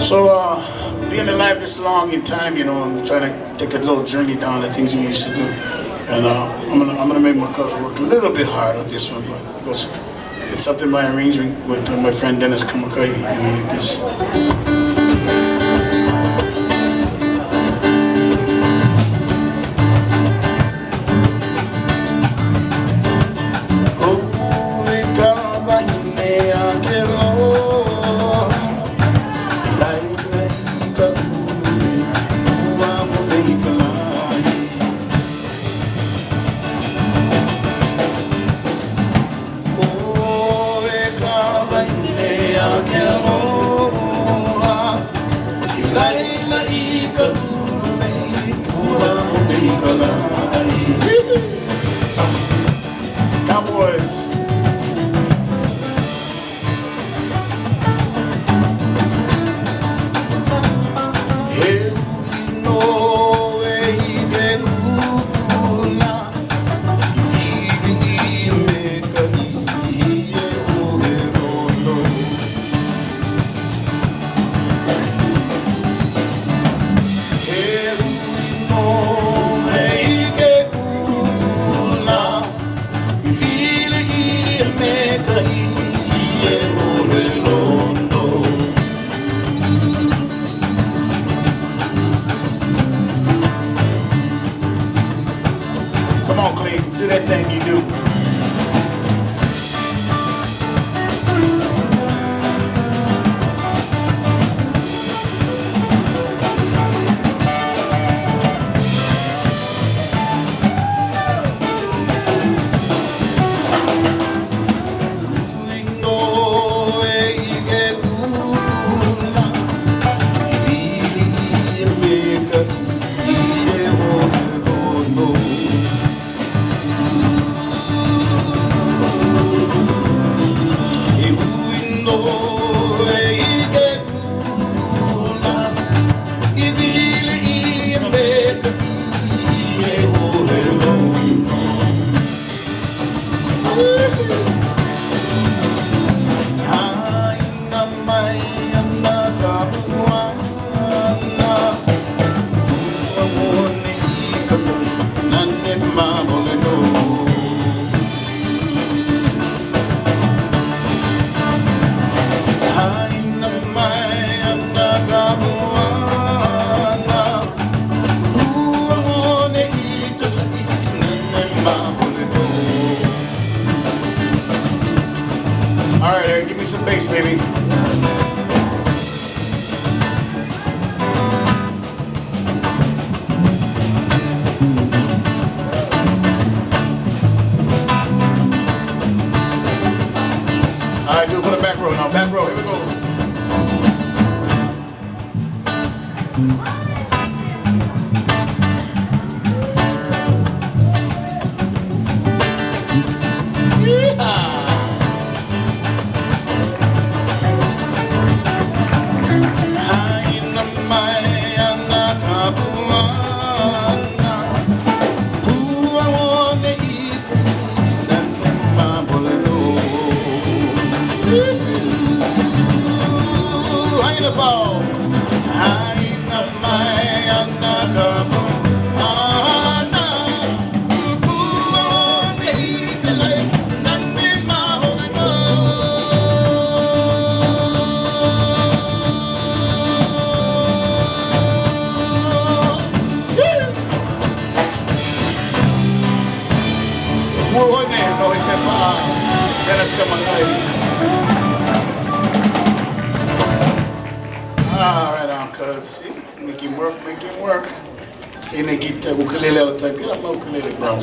So, being alive this long in time, you know, I'm trying to take a little journey down the things we used to do. And I'm gonna make my cousin work a little bit hard on this one, because it's something by arrangement with my friend Dennis Kamakahi, and like this. Cowboys. Come on, Clay, do that thing you do. All right, Eric, give me some bass, baby. All right, do it for the back row now. Back row, here we go. Pua Hone, no ite pa Dennis Kamakahi. All right, now, cuz, see, make him work, make him work. And they get the ukulele all the time. Get up my ukulele, bro.